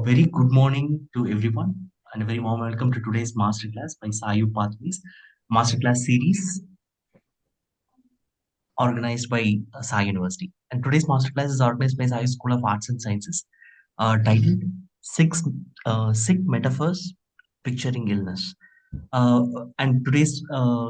very good morning to everyone and a very warm welcome to today's Masterclass by SaiU Pathways, Masterclass series organized by Sai University. And today's Masterclass is organized by SaiU School of Arts and Sciences, titled Sick Metaphors Picturing Illness. And today's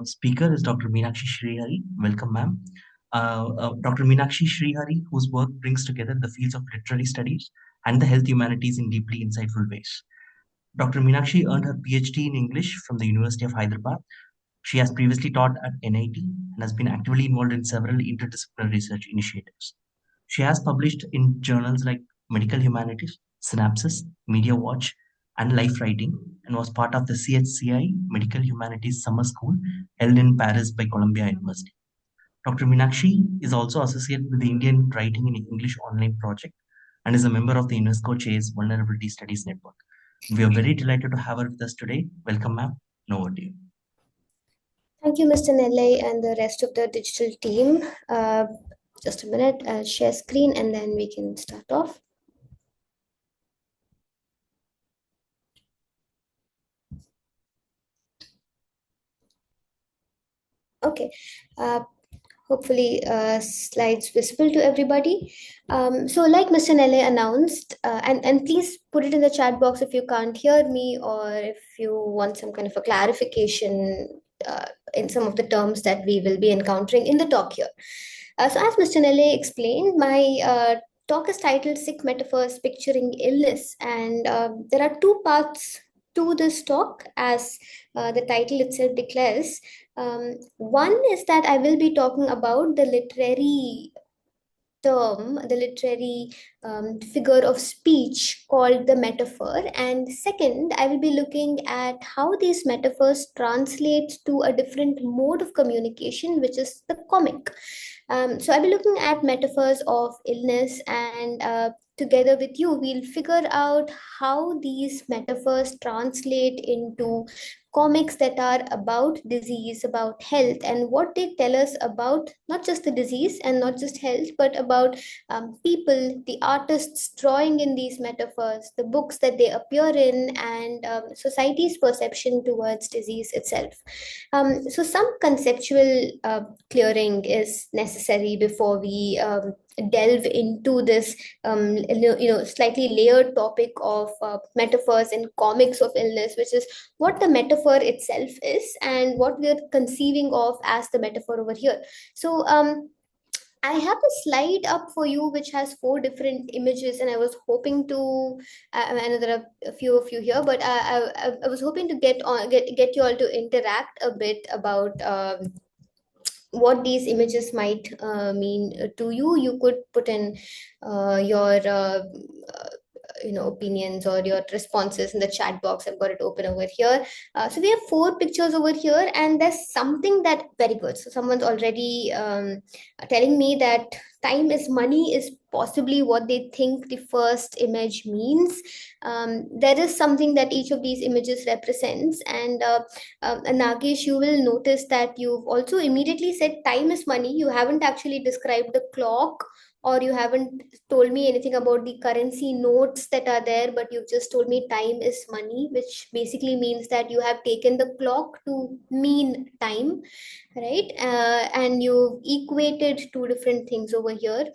speaker is Dr. Meenakshi Srihari. Welcome, ma'am. Dr. Meenakshi Srihari, whose work brings together the fields of literary studies and the health humanities in deeply insightful ways. Dr. Meenakshi earned her PhD in English from the University of Hyderabad. She has previously taught at NIT and has been actively involved in several interdisciplinary research initiatives. She has published in journals like Medical Humanities, Synapses, Media Watch, and Life Writing, and was part of the CHCI Medical Humanities Summer School held in Paris by Columbia University. Dr. Meenakshi is also associated with the Indian Writing in English online project and is a member of the UNESCO Chase Vulnerability Studies Network. We are very delighted to have her with us today. Welcome, ma'am. Over to you. Thank you, Mr. Nelle and the rest of the digital team. Just a minute, I'll share screen and then we can start off. Okay. Hopefully slides visible to everybody. So like Mr. Nelle announced, and please put it in the chat box if you can't hear me or if you want some kind of a clarification in some of the terms that we will be encountering in the talk here. So as Mr. Nelle explained, my talk is titled Sick Metaphors Picturing Illness, and there are two parts to this talk as the title itself declares. One is that I will be talking about the literary term, the literary figure of speech called the metaphor. And second, I will be looking at how these metaphors translate to a different mode of communication, which is the comic. So I'll be looking at metaphors of illness, and together with you, we'll figure out how these metaphors translate into comics that are about disease, about health, and what they tell us about not just the disease and not just health, but about people, the artists drawing in these metaphors, the books that they appear in, and society's perception towards disease itself. So some conceptual clearing is necessary before we delve into this slightly layered topic of metaphors and comics of illness, which is what the metaphor itself is and what we are conceiving of as the metaphor over here. So I have a slide up for you which has 4 different images, and I was hoping to. I know there are a few of you here, but I was hoping to get you all to interact a bit about what these images might mean to you. You could put in your opinions or your responses in the chat box. I've got it open over here. So we have 4 pictures over here, and there's something that very good. So someone's already telling me that time is money is possibly what they think the first image means. There is something that each of these images represents, and Nagesh, you will notice that you've also immediately said time is money. You haven't actually described the clock, or you haven't told me anything about the currency notes that are there, but you've just told me time is money, which basically means that you have taken the clock to mean time, right? And you've equated 2 different things over here.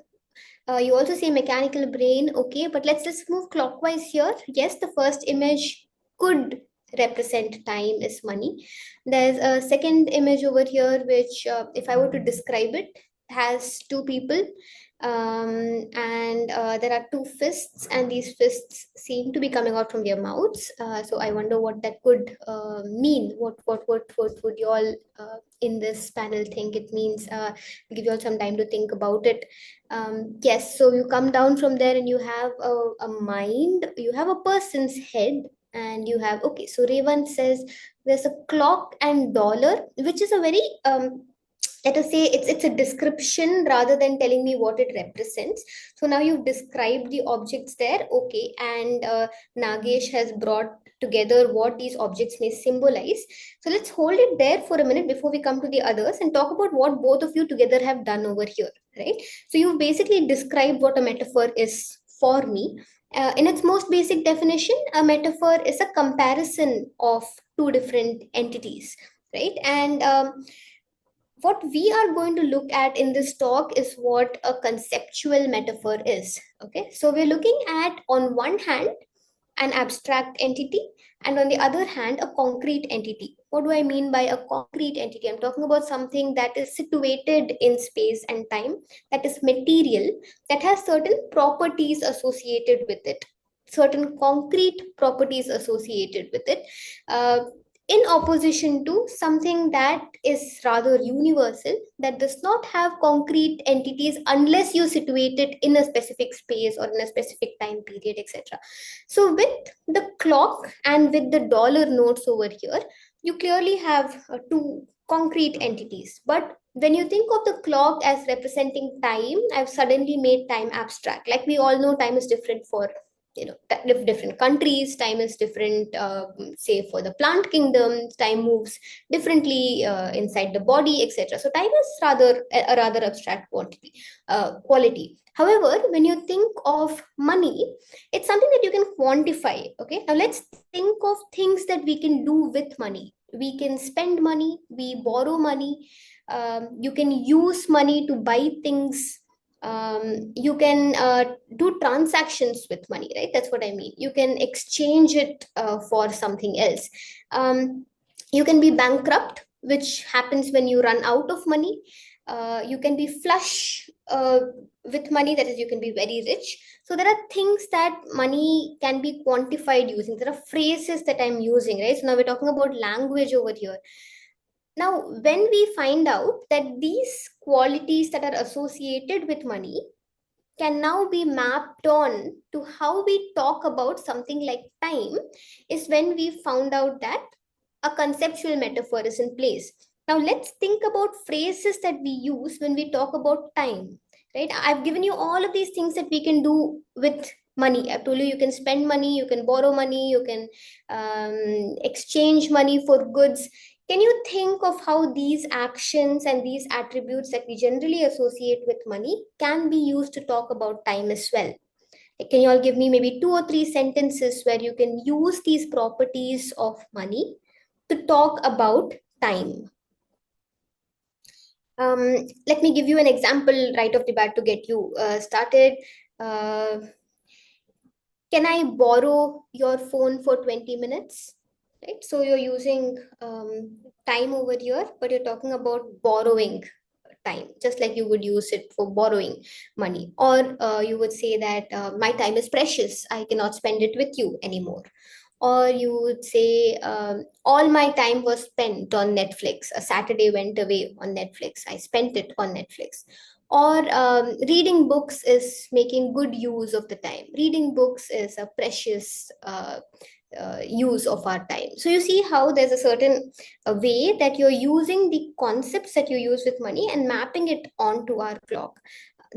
You also say mechanical brain, okay, but let's move clockwise here. Yes, the first image could represent time is money. There's a second image over here, which if I were to describe it, has 2 people, and there are 2 fists, and these fists seem to be coming out from their mouths. So I wonder what that could mean. What would you all in this panel think it means? Give you all some time to think about it. Yes, so you come down from there and you have a mind, you have a person's head, and you have, okay, so Revan says there's a clock and dollar, which is a very let us say it's a description rather than telling me what it represents. So now you've described the objects there, okay, and Nagesh has brought together what these objects may symbolize. So let's hold it there for a minute before we come to the others and talk about what both of you together have done over here, right? So you've basically described what a metaphor is for me. In its most basic definition, a metaphor is a comparison of two different entities, right? And what we are going to look at in this talk is what a conceptual metaphor is. Okay, so we're looking at, on one hand, an abstract entity, and on the other hand, a concrete entity. What do I mean by a concrete entity? I'm talking about something that is situated in space and time, that is material, that has certain properties associated with it, certain concrete properties associated with it, uh, in opposition to something that is rather universal, that does not have concrete entities unless you situate it in a specific space or in a specific time period, etc. So with the clock and with the dollar notes over here, you clearly have two concrete entities. But when you think of the clock as representing time, I've suddenly made time abstract. Like we all know, time is different for different countries. Time is different, say for the plant kingdom. Time moves differently inside the body, etc. So time is rather a rather abstract quality. However, when you think of money, it's something that you can quantify. Okay, now let's think of things that we can do with money. We can spend money, we borrow money, you can use money to buy things, you can do transactions with money, right? That's what I mean. You can exchange it for something else. You can be bankrupt, which happens when you run out of money. You can be flush with money, that is, you can be very rich. So there are things that money can be quantified using. There are phrases that I'm using, right? So now we're talking about language over here. Now, when we find out that these qualities that are associated with money can now be mapped on to how we talk about something like time, is when we found out that a conceptual metaphor is in place. Now, let's think about phrases that we use when we talk about time, right? I've given you all of these things that we can do with money. I've told you, you can spend money, you can borrow money, you can exchange money for goods. Can you think of how these actions and these attributes that we generally associate with money can be used to talk about time as well? Like, can you all give me maybe two or three sentences where you can use these properties of money to talk about time? Let me give you an example right off the bat to get you started. Uh, can I borrow your phone for 20 minutes? Right? So you're using time over here, but you're talking about borrowing time, just like you would use it for borrowing money. Or you would say that my time is precious, I cannot spend it with you anymore. Or you would say, all my time was spent on Netflix. A Saturday went away on Netflix, I spent it on Netflix. Or reading books is making good use of the time. Reading books is a precious use of our time. So you see how there's a certain way that you're using the concepts that you use with money and mapping it onto our clock.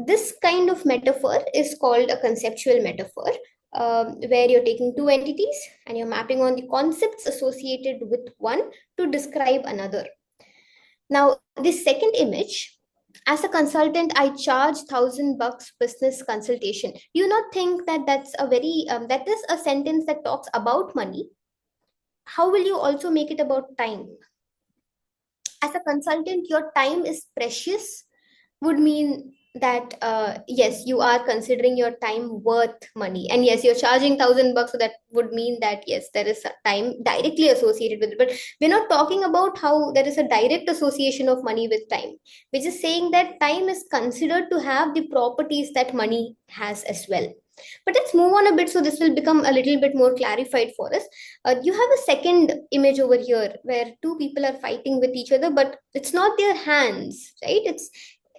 This kind of metaphor is called a conceptual metaphor, where you're taking two entities and you're mapping on the concepts associated with one to describe another. Now, this second image, as a consultant, I charge $1,000 business consultation. Do you not think that that's a very that is a sentence that talks about money? How will you also make it about time? As a consultant, your time is precious would mean that yes, you are considering your time worth money, and yes, you're charging $1,000, so that would mean that yes, there is a time directly associated with it. But we're not talking about how there is a direct association of money with time. We're just saying that time is considered to have the properties that money has as well. But let's move on a bit so this will become a little bit more clarified for us. You have a second image over here where two people are fighting with each other, but it's not their hands, right?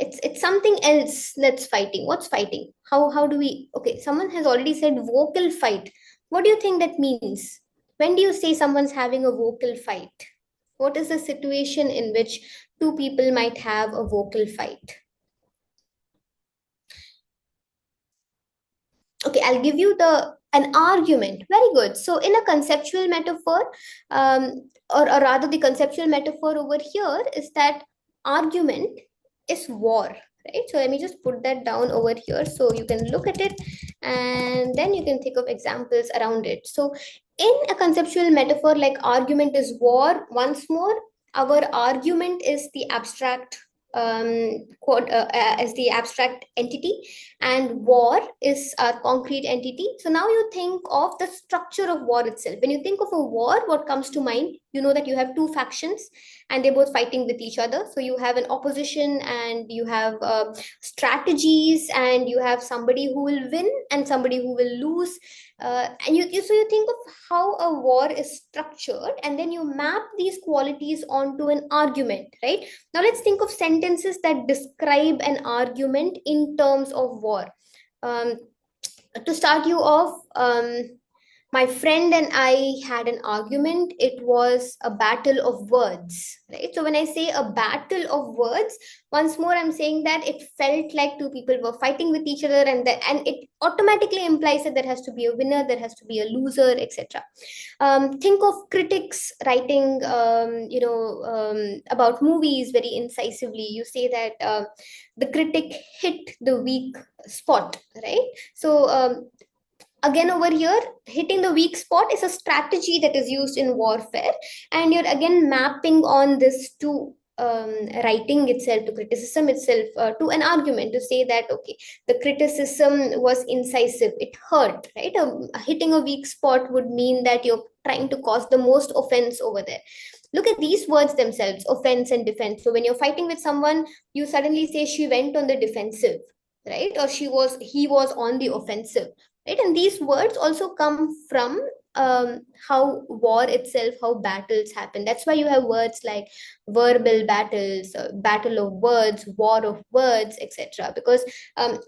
It's something else that's fighting. What's fighting? How do we? Okay, someone has already said vocal fight. What do you think that means? When do you say someone's having a vocal fight? What is the situation in which two people might have a vocal fight? Okay, I'll give you the an argument. Very good. So in a conceptual metaphor, or rather the conceptual metaphor over here is that argument is war, right? So let me just put that down over here so you can look at it. and then you can think of examples around it. So in a conceptual metaphor like argument is war, once more our argument is the abstract, as the abstract entity, and war is a concrete entity. So now you think of the structure of war itself. When you think of a war, what comes to mind? You know that you have two factions and they're both fighting with each other. So you have an opposition, and you have strategies, and you have somebody who will win and somebody who will lose. So you think of how a war is structured, and then you map these qualities onto an argument, right? Now let's think of sentences that describe an argument in terms of war. um, to start you off, my friend and I had an argument. It was a battle of words, right? So when I say a battle of words, once more I'm saying that it felt like two people were fighting with each other, and it automatically implies that there has to be a winner, there has to be a loser, etc. Think of critics writing, about movies very incisively. You say that the critic hit the weak spot, right? So again, over here, hitting the weak spot is a strategy that is used in warfare, and you're again mapping on this to writing itself, to criticism itself, to an argument, to say that okay, the criticism was incisive, it hurt, right? Hitting a weak spot would mean that you're trying to cause the most offense over there. Look at these words themselves: offense and defense. So when you're fighting with someone, you suddenly say she went on the defensive, right? Or he was on the offensive, right? And these words also come from how war itself, how battles happen. That's why you have words like verbal battles, battle of words, war of words, etc. Because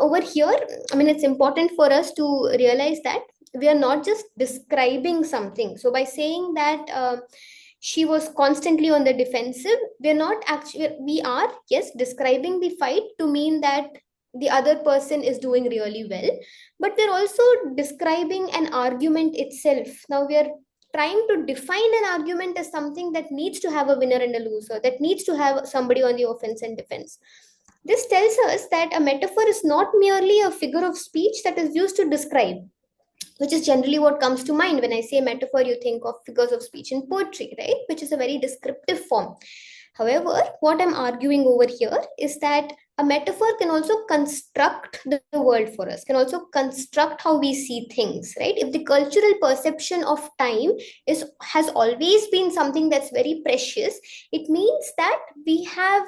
over here, I mean, it's important for us to realize that we are not just describing something. So by saying that she was constantly on the defensive, we're not actually, we are, yes, describing the fight to mean that the other person is doing really well, but we're also describing an argument itself. Now we are trying to define an argument as something that needs to have a winner and a loser, that needs to have somebody on the offense and defense. This tells us that a metaphor is not merely a figure of speech that is used to describe, which is generally what comes to mind when I say metaphor. You think of figures of speech in poetry, right? Which is a very descriptive form. However, what I'm arguing over here is that a metaphor can also construct the world for us, can also construct how we see things, right? If the cultural perception of time has always been something that's very precious, it means that we have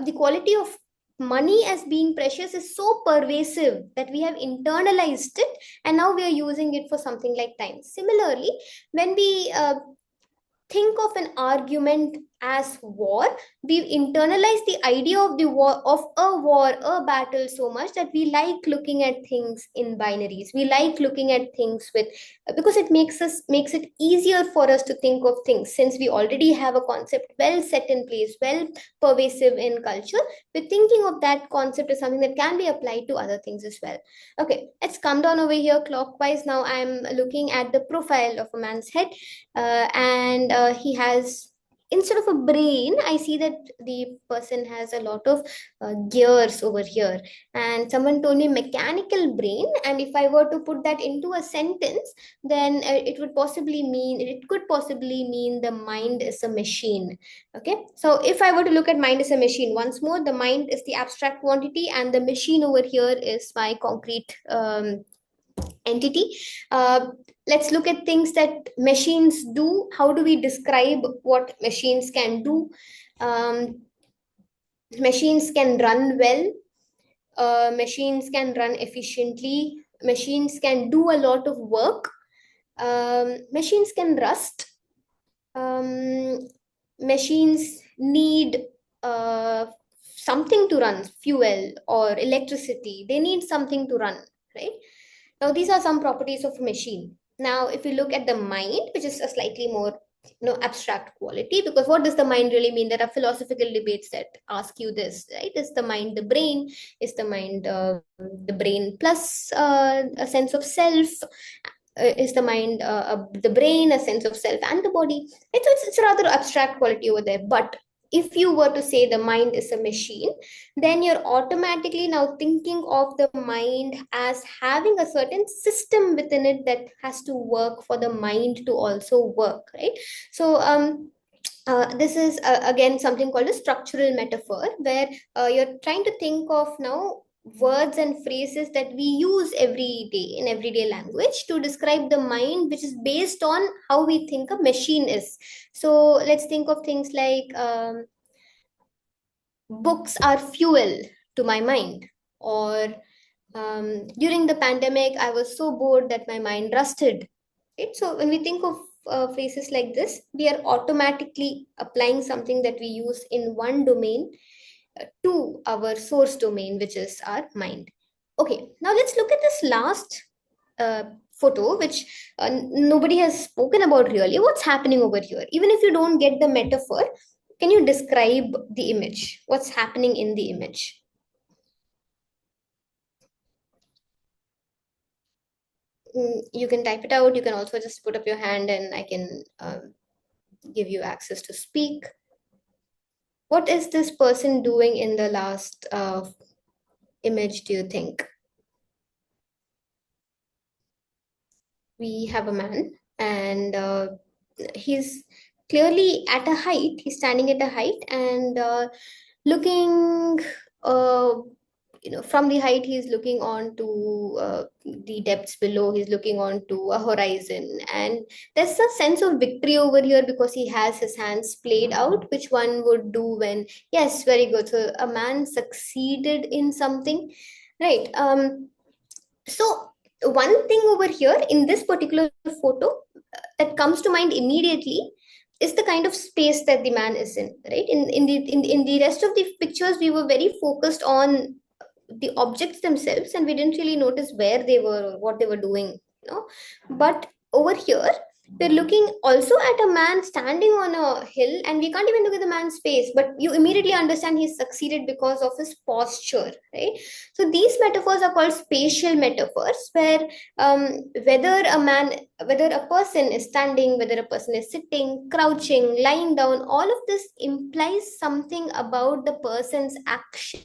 the quality of money as being precious is so pervasive that we have internalized it, and now we are using it for something like time. Similarly, when we think of an argument as war, we've internalized the idea of the war, of a war, a battle, so much that we like looking at things in binaries. We like looking at things with, because it makes it easier for us to think of things, since we already have a concept well set in place, well pervasive in culture. We're thinking of that concept as something that can be applied to other things as well. Okay, let's come down over here clockwise. Now I'm looking at the profile of a man's head, and he has, instead of a brain, I see that the person has a lot of gears over here, and someone told me mechanical brain, and if I were to put that into a sentence, then it could possibly mean the mind is a machine. Okay, so if I were to look at mind as a machine, once more, the mind is the abstract quantity, and the machine over here is my concrete entity. Uh, let's look at things that machines do. How do we describe what machines can do? Um, Machines can run well, machines can run efficiently, machines can do a lot of work, machines can rust, um, machines need something to run, fuel or electricity. They need something to run, right? Now, these are some properties of a machine. Now, if you look at the mind, which is a slightly more abstract quality, because what does the mind really mean? There are philosophical debates that ask you this, right? Is the mind the brain? Is the mind the brain plus a sense of self? Is the mind the brain, a sense of self and the body? It's a rather abstract quality over there. But if you were to say the mind is a machine, then you're automatically now thinking of the mind as having a certain system within it that has to work for the mind to also work, right? So this is again something called a structural metaphor, where you're trying to think of now words and phrases that we use every day in everyday language to describe the mind, which is based on how we think a machine is. So let's think of things like books are fuel to my mind, or during the pandemic I was so bored that my mind rusted, right? So when we think of phrases like this, we are automatically applying something that we use in one domain to our source domain, which is our mind. Okay, now let's look at this last uh, photo, which nobody has spoken about really. What's happening over here? Even if you don't get the metaphor, can you describe the image? What's happening in the image? You can type it out. You can also just put up your hand and I can give you access to speak. What is this person doing in the last image, do you think? We have a man, and he's clearly at a height. He's standing at a height and looking, uh, from the height, he's looking on to the depths below. He's looking on to a horizon, and there's a sense of victory over here because he has his hands played out, which one would do when, yes, very good. So a man succeeded in something, right? So one thing over here in this particular photo that comes to mind immediately is the kind of space that the man is in, right? In the rest of the pictures, we were very focused on the objects themselves and we didn't really notice where they were or what they were doing, you know. But over here, we're looking also at a man standing on a hill, and we can't even look at the man's face, but you immediately understand he's succeeded because of his posture, right? So these metaphors are called spatial metaphors, where whether a man, whether a person is standing, whether a person is sitting, crouching, lying down, all of this implies something about the person's action,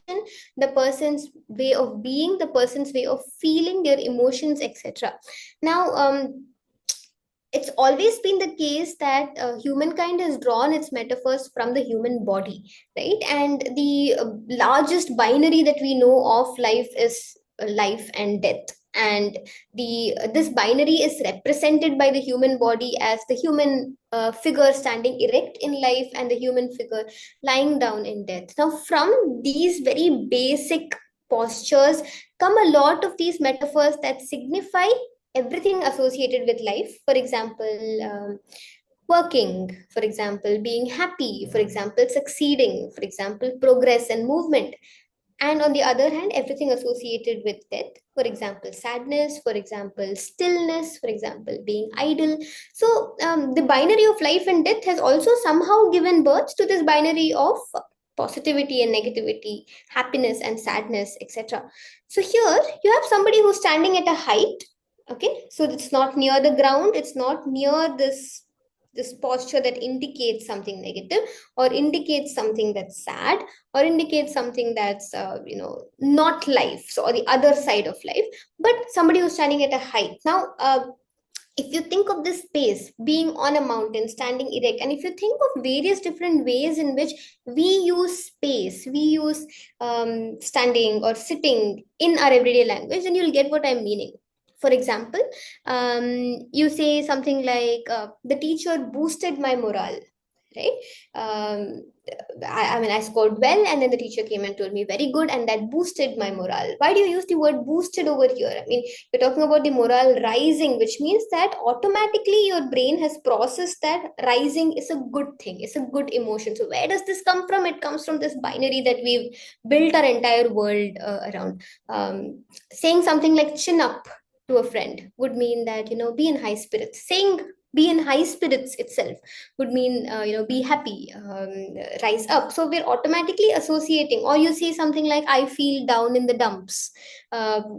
the person's way of being, the person's way of feeling, their emotions, etc. Now it's always been the case that humankind has drawn its metaphors from the human body, right? And the largest binary that we know of life is life and death. And the this binary is represented by the human body as the human figure standing erect in life and the human figure lying down in death. Now, from these very basic postures come a lot of these metaphors that signify everything associated with life. For example, working, for example, being happy, for example, succeeding, for example, progress and movement. And on the other hand, everything associated with death, for example, sadness, for example, stillness, for example, being idle. So the binary of life and death has also somehow given birth to this binary of positivity and negativity, happiness and sadness, etc. So here you have somebody who's standing at a height. Okay, so it's not near the ground, it's not near this posture that indicates something negative or indicates something that's sad or indicates something that's not life, so or the other side of life, but somebody who's standing at a height. Now if you think of this space being on a mountain standing erect, and if you think of various different ways in which we use space, we use standing or sitting in our everyday language, then you'll get what I'm meaning. For example, you say something like the teacher boosted my morale, right? um, I mean, I scored well, and then the teacher came and told me very good, and that boosted my morale. Why do you use the word boosted over here? I mean, you're talking about the morale rising, which means that automatically your brain has processed that rising is a good thing, it's a good emotion. So where does this come from? It comes from this binary that we've built our entire world around. Saying something like chin up to a friend would mean that, be in high spirits. Saying be in high spirits itself would mean, be happy, rise up. So we're automatically associating. Or you say something like, I feel down in the dumps,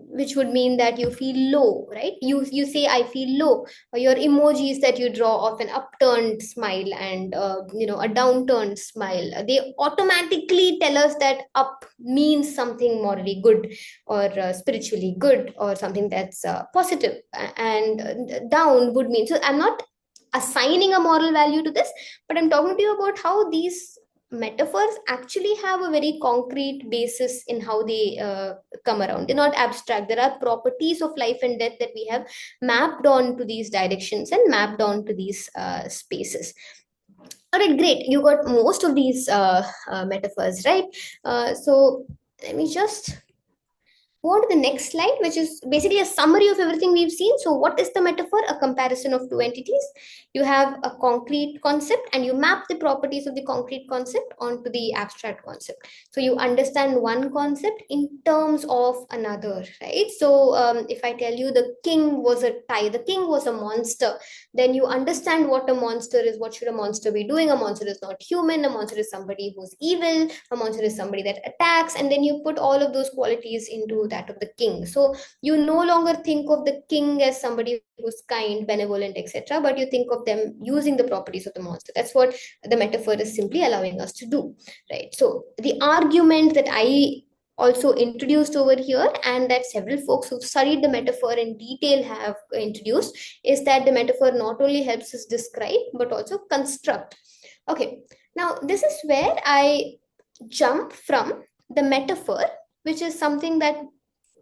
which would mean that you feel low, right? You say, I feel low. Or your emojis that you draw of an upturned smile and a downturned smile, they automatically tell us that up means something morally good, or spiritually good, or something that's positive. And down would mean, so I'm not assigning a moral value to this, but I'm talking to you about how these metaphors actually have a very concrete basis in how they come around. They're not abstract. There are properties of life and death that we have mapped on to these directions and mapped on to these spaces. All right, great. You got most of these metaphors, right? So let me just go on to the next slide, which is basically a summary of everything we've seen. So, what is the metaphor? A comparison of two entities. You have a concrete concept and you map the properties of the concrete concept onto the abstract concept. So, you understand one concept in terms of another, right? So, if I tell you the king was the king was a monster, then you understand what a monster is. What should a monster be doing? A monster is not human. A monster is somebody who's evil. A monster is somebody that attacks. And then you put all of those qualities into that of the king. So you no longer think of the king as somebody who's kind, benevolent, etc., but you think of them using the properties of the monster. That's what the metaphor is simply allowing us to do, right? So the argument that I also introduced over here, and that several folks who've studied the metaphor in detail have introduced, is that the metaphor not only helps us describe but also construct. Okay, now this is where I jump from the metaphor, which is something that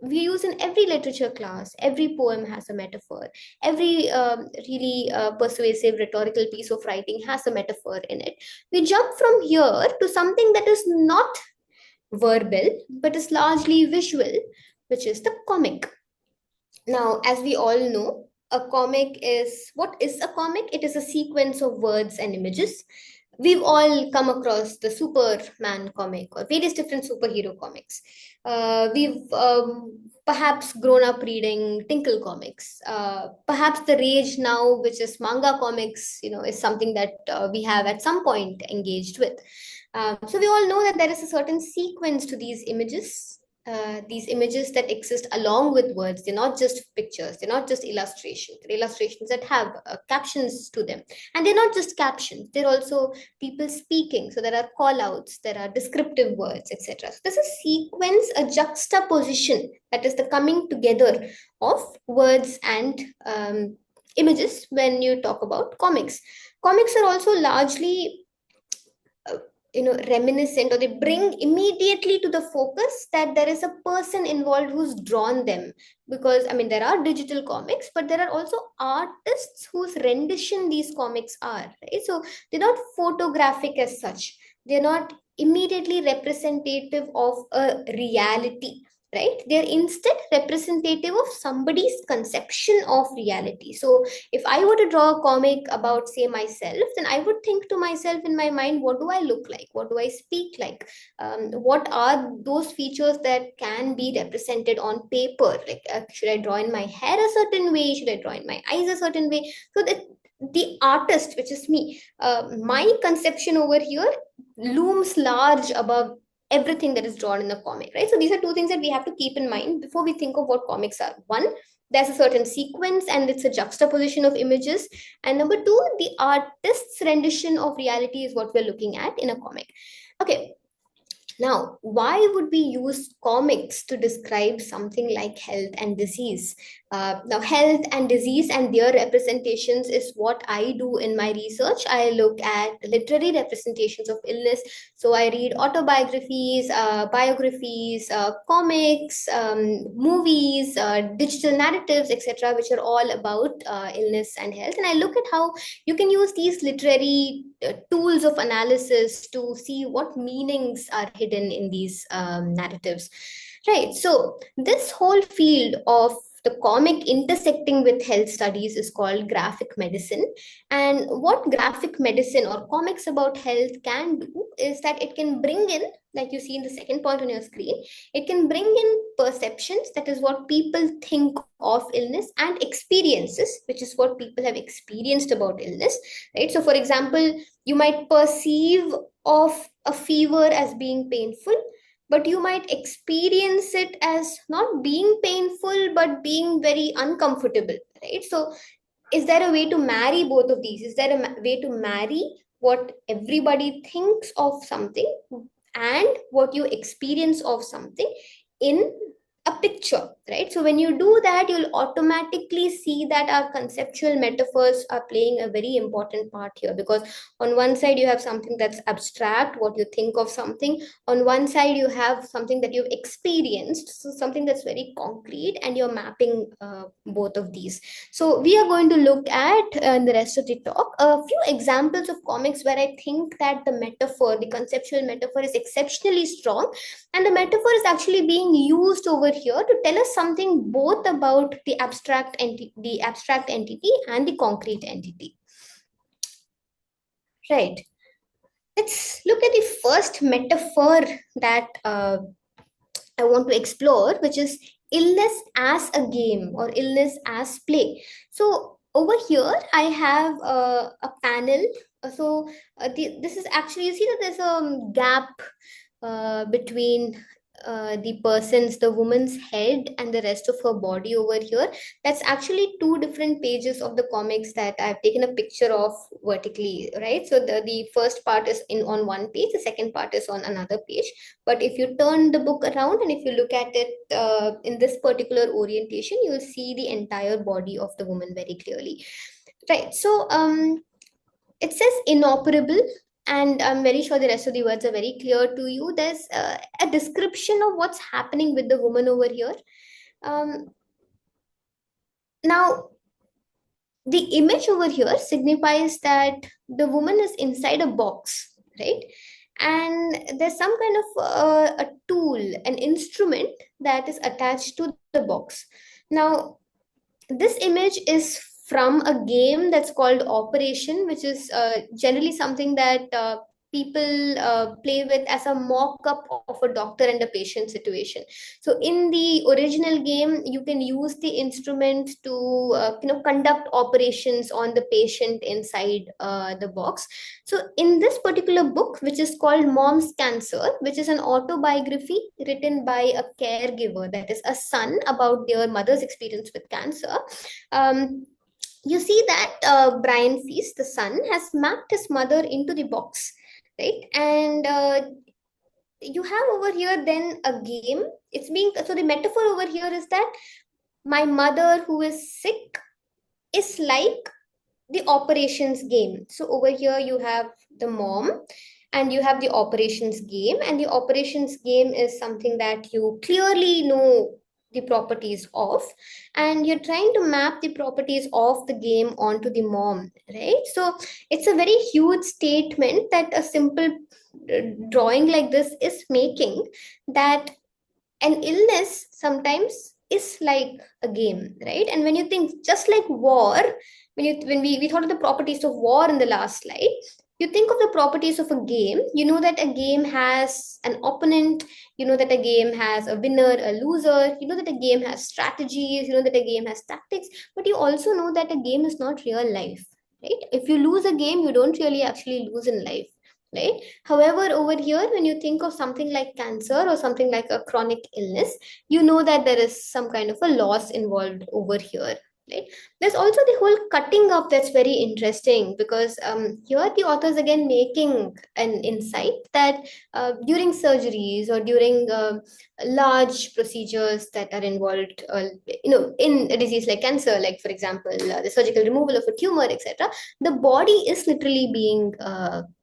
we use in every literature class. Every poem has a metaphor. Every really persuasive rhetorical piece of writing has a metaphor in it. We jump from here to something that is not verbal but is largely visual, which is the comic. Now, as we all know, a comic is, what is a comic? It is a sequence of words and images. We've all come across the Superman comic or various different superhero comics. We've perhaps grown up reading Tinkle comics. Perhaps the rage now, which is manga comics, is something that we have at some point engaged with. So we all know that there is a certain sequence to these images that exist along with words. They're not just pictures, they're not just illustrations. They're illustrations that have captions to them. And they're not just captions, they're also people speaking. So there are call outs, there are descriptive words, etc. So there's a sequence, a juxtaposition, that is the coming together of words and images when you talk about comics. Comics are also largely reminiscent, or they bring immediately to the focus that there is a person involved who's drawn them. Because I mean, there are digital comics, but there are also artists whose rendition these comics are, right? So they're not photographic as such. They're not immediately representative of a reality, right? They're instead representative of somebody's conception of reality. So if I were to draw a comic about, say, myself, then I would think to myself in my mind, what do I look like? What do I speak like? What are those features that can be represented on paper? Like, should I draw in my hair a certain way? Should I draw in my eyes a certain way? So that the artist, which is me, my conception over here looms large above everything that is drawn in the comic, right? So these are two things that we have to keep in mind before we think of what comics are. One, there's a certain sequence and it's a juxtaposition of images. And number two, the artist's rendition of reality is what we're looking at in a comic. Okay, now, why would we use comics to describe something like health and disease? Now, health and disease and their representations is what I do in my research. I look at literary representations of illness. So I read autobiographies, biographies, comics, movies, digital narratives, etc., which are all about illness and health. And I look at how you can use these literary tools of analysis to see what meanings are hidden in these narratives, right? So this whole field of the comic intersecting with health studies is called graphic medicine. And what graphic medicine or comics about health can do is that it can bring in, like you see in the second point on your screen, it can bring in perceptions, that is what people think of illness, and experiences, which is what people have experienced about illness, right? So, for example, you might perceive of a fever as being painful, but you might experience it as not being painful but being very uncomfortable, right? So is there a way to marry both of these? Is there a way to marry what everybody thinks of something and what you experience of something in a picture, right? So when you do that, you'll automatically see that our conceptual metaphors are playing a very important part here, because on one side you have something that's abstract, what you think of something. On one side you have something that you've experienced, so something that's very concrete, and you're mapping both of these. So we are going to look at in the rest of the talk a few examples of comics where I think that the metaphor, the conceptual metaphor, is exceptionally strong, and the metaphor is actually being used over here to tell us something both about the abstract entity and the concrete entity. Right. Let's look at the first metaphor that I want to explore, which is illness as a game or illness as play. So over here, I have a panel. This is actually, you see that there's a gap between the woman's head and the rest of her body over here. That's actually two different pages of the comics that I've taken a picture of vertically, right? So the first part is in on one page, the second part is on another page. But if you turn the book around and if you look at it in this particular orientation, you'll see the entire body of the woman very clearly. Right. So it says inoperable, and I'm very sure the rest of the words are very clear to you. There's a description of what's happening with the woman over here. Um, Now, the image over here signifies that the woman is inside a box, right? And there's some kind of a tool, an instrument that is attached to the box. Now, this image is from a game that's called Operation, which is generally something that people play with as a mock-up of a doctor and a patient situation. So in the original game, you can use the instrument to conduct operations on the patient inside the box. So in this particular book, which is called Mom's Cancer, which is an autobiography written by a caregiver, that is a son, about their mother's experience with cancer, you see that Brian Feast, the son, has mapped his mother into the box, right? And you have over here then a game. So the metaphor over here is that my mother who is sick is like the operations game. So over here you have the mom and you have the operations game, and the operations game is something that you clearly know the properties of, and you're trying to map the properties of the game onto the mom, right? So it's a very huge statement that a simple drawing like this is making, that an illness sometimes is like a game, right? And when you think, just like war, when we thought of the properties of war in the last slide, you think of the properties of a game. You know that a game has an opponent, you know that a game has a winner, a loser, you know that a game has strategies, you know that a game has tactics, but you also know that a game is not real life, right? If you lose a game, you don't really actually lose in life, right? However, over here, when you think of something like cancer or something like a chronic illness, you know that there is some kind of a loss involved over here, right? There's also the whole cutting up that's very interesting, because here the authors again making an insight that during surgeries or during large procedures that are involved, in a disease like cancer, like for example, the surgical removal of a tumor, etc., the body is literally being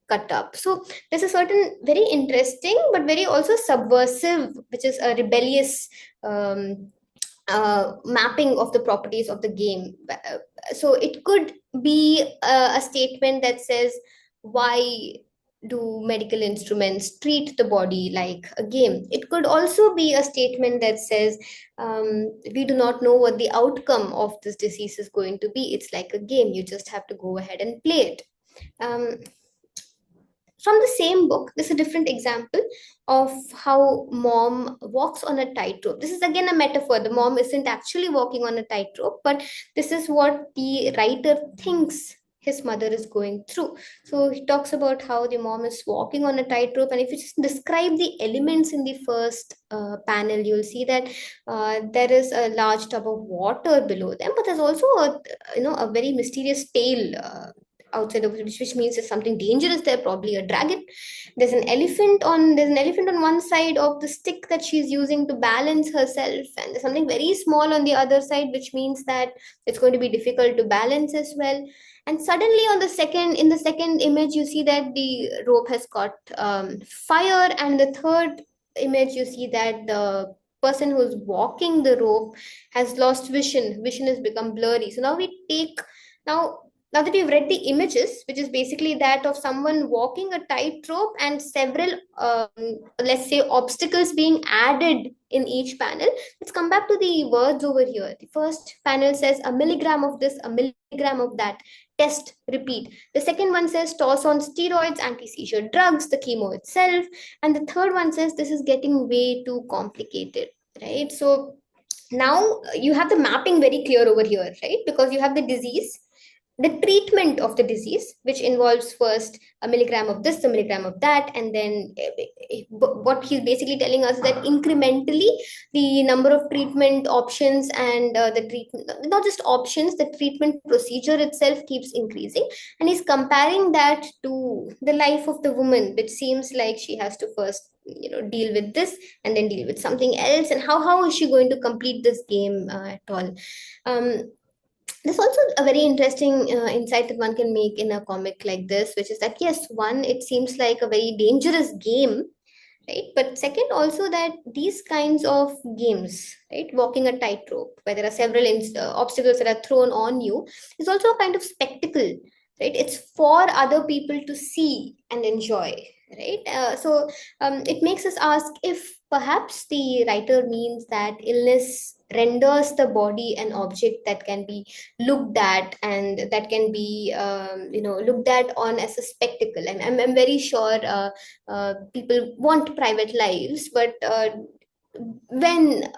cut up. So there's a certain very interesting but very also subversive, which is a rebellious mapping of the properties of the game. So it could be a statement that says why do medical instruments treat the body like a game? It could also be a statement that says, we do not know what the outcome of this disease is going to be. It's like a game. You just have to go ahead and play it. Um, from the same book, this is a different example of how mom walks on a tightrope. This is again a metaphor. The mom isn't actually walking on a tightrope, but this is what the writer thinks his mother is going through. So he talks about how the mom is walking on a tightrope, and if you just describe the elements in the first panel, you'll see that there is a large tub of water below them, but there's also a, a very mysterious tail outside of which means there's something dangerous there, probably a dragon. There's an elephant on one side of the stick that she's using to balance herself, and there's something very small on the other side, which means that it's going to be difficult to balance as well. And suddenly in the second image, you see that the rope has caught fire, and the third image, you see that the person who's walking the rope has lost vision has become blurry. So now now that we've read the images, which is basically that of someone walking a tightrope and several, let's say, obstacles being added in each panel, let's come back to the words over here. The first panel says a milligram of this, a milligram of that, test, repeat. The second one says toss on steroids, anti-seizure drugs, the chemo itself. And the third one says this is getting way too complicated, right? So now you have the mapping very clear over here, right? Because you have the disease, the treatment of the disease, which involves first a milligram of this, a milligram of that, and then what he's basically telling us is that incrementally the number of treatment options and the treatment, not just options, the treatment procedure itself keeps increasing. And he's comparing that to the life of the woman, which seems like she has to first deal with this and then deal with something else, and how is she going to complete this game at all. um, there's also a very interesting insight that one can make in a comic like this, which is that yes, one, it seems like a very dangerous game, right? But second, also that these kinds of games, right, walking a tightrope, where there are several obstacles that are thrown on you, is also a kind of spectacle, right? It's for other people to see and enjoy, right? It makes us ask if perhaps the writer means that illness renders the body an object that can be looked at, and that can be looked at on as a spectacle. And I'm very sure people want private lives, but when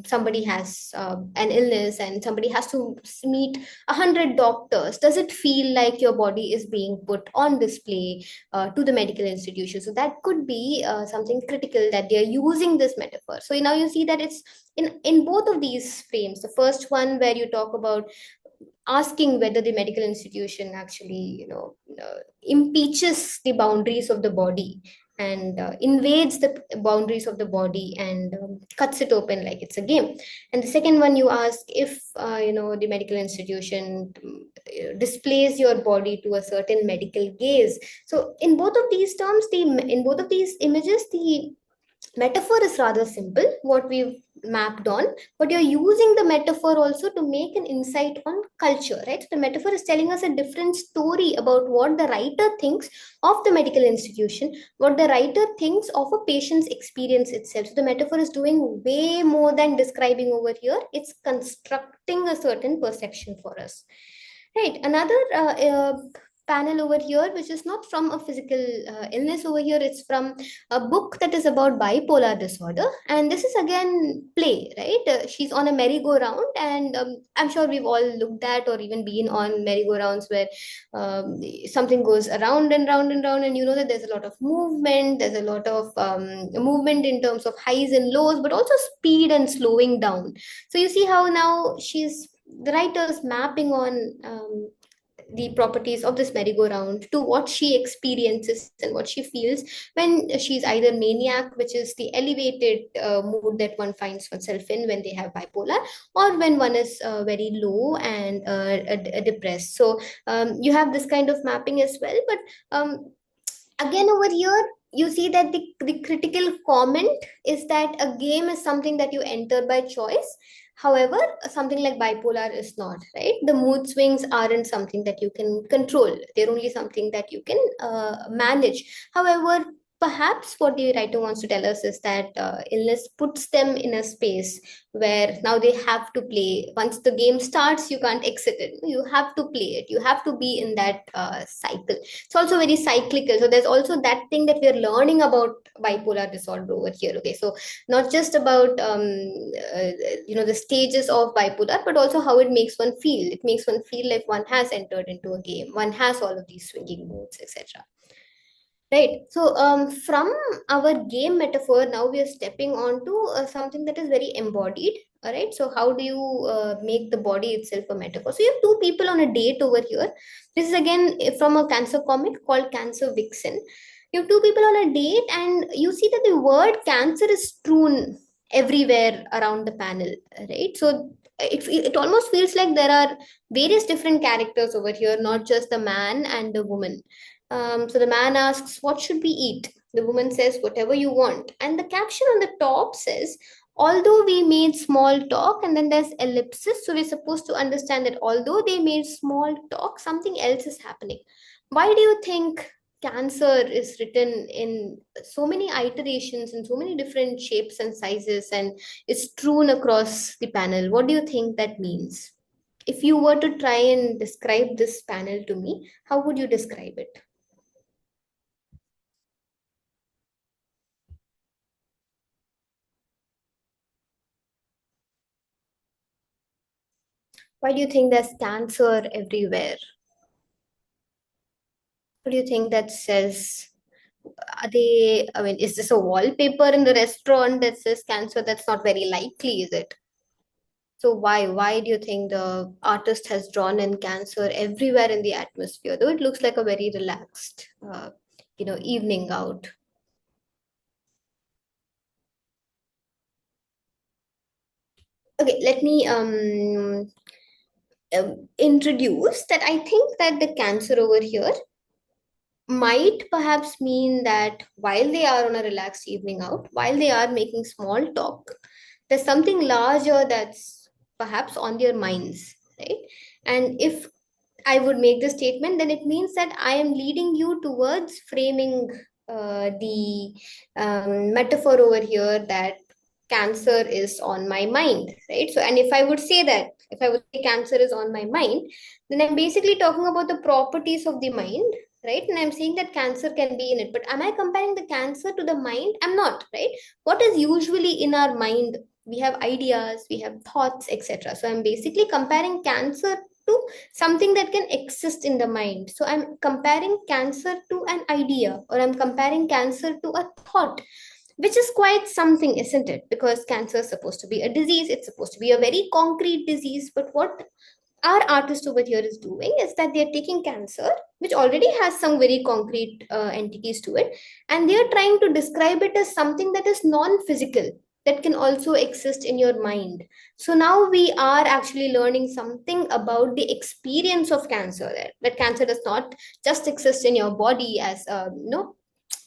somebody has an illness and somebody has to meet 100 doctors, does it feel like your body is being put on display to the medical institution? So that could be something critical that they are using this metaphor. So now you see that it's in both of these frames. The first one where you talk about asking whether the medical institution actually impeaches the boundaries of the body and invades the boundaries of the body and cuts it open like it's a game. And the second one, you ask if the medical institution displays your body to a certain medical gaze. So in both of these terms, in both of these images, the metaphor is rather simple, what we've mapped on, but you're using the metaphor also to make an insight on culture, right? So the metaphor is telling us a different story about what the writer thinks of the medical institution, what the writer thinks of a patient's experience itself. So the metaphor is doing way more than describing over here, it's constructing a certain perception for us. Right. Another panel over here, which is not from a physical illness over here, it's from a book that is about bipolar disorder. And this is again play, right? She's on a merry-go-round, and I'm sure we've all looked at or even been on merry-go-rounds where something goes around and round and round, and you know that there's a lot of movement, there's a lot of movement in terms of highs and lows, but also speed and slowing down. So you see how now the writer's mapping on the properties of this merry-go-round to what she experiences and what she feels when she's either maniac, which is the elevated mood that one finds oneself in when they have bipolar, or when one is very low and depressed. So you have this kind of mapping as well. But again, over here, you see that the critical comment is that a game is something that you enter by choice, However, something like bipolar is not, right? The mood swings aren't something that you can control. They're only something that you can manage. However, perhaps what the writer wants to tell us is that illness puts them in a space where now they have to play. Once the game starts, you can't exit it. You have to play it. You have to be in that cycle. It's also very cyclical. So there's also that thing that we're learning about bipolar disorder over here. Okay, so not just about the stages of bipolar, but also how it makes one feel. It makes one feel like one has entered into a game. One has all of these swinging moods, etc. Right. So, from our game metaphor, now we are stepping on to something that is very embodied. All right. So, how do you make the body itself a metaphor? So, you have two people on a date over here. This is again from a cancer comic called Cancer Vixen. You have two people on a date, and you see that the word cancer is strewn everywhere around the panel. Right. So, it almost feels like there are various different characters over here, not just the man and the woman. So the man asks, "What should we eat?" The woman says, "Whatever you want." And the caption on the top says, "Although we made small talk," and then there's ellipsis. So we're supposed to understand that although they made small talk, something else is happening. Why do you think cancer is written in so many iterations and so many different shapes and sizes and is strewn across the panel? What do you think that means? If you were to try and describe this panel to me, how would you describe it? Why do you think there's cancer everywhere? What do you think that says? Are they, I mean, is this a wallpaper in the restaurant that says cancer? That's not very likely, is it? So why? Why do you think the artist has drawn in cancer everywhere in the atmosphere? Though it looks like a very relaxed, evening out. Okay, let me introduce that. I think that the cancer over here might perhaps mean that while they are on a relaxed evening out, while they are making small talk, there's something larger that's perhaps on their minds, right? And if I would make the statement, then it means that I am leading you towards framing the metaphor over here that cancer is on my mind, right? So, and if I would say that, if I would say cancer is on my mind, then I'm basically talking about the properties of the mind, right? And I'm saying that cancer can be in it. But am I comparing the cancer to the mind? I'm not, right? What is usually in our mind? We have ideas, we have thoughts, etc. So I'm basically comparing cancer to something that can exist in the mind. So I'm comparing cancer to an idea, or I'm comparing cancer to a thought, which is quite something, isn't it? Because cancer is supposed to be a disease, it's supposed to be a very concrete disease. But what our artist over here is doing is that they're taking cancer, which already has some very concrete entities to it, and they're trying to describe it as something that is non-physical, that can also exist in your mind. So now we are actually learning something about the experience of cancer, that cancer does not just exist in your body as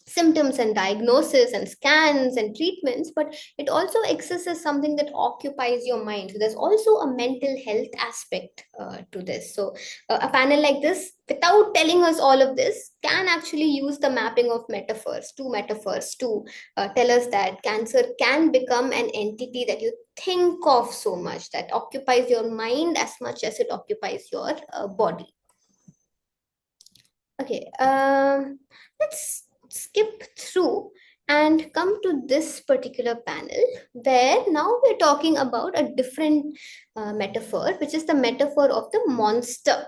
symptoms and diagnosis and scans and treatments, but it also exists as something that occupies your mind. So there's also a mental health aspect to this. So a panel like this, without telling us all of this, can actually use the mapping of metaphors to tell us that cancer can become an entity that you think of so much, that occupies your mind as much as it occupies your body. Okay, let's skip through and come to this particular panel where now we're talking about a different metaphor, which is the metaphor of the monster.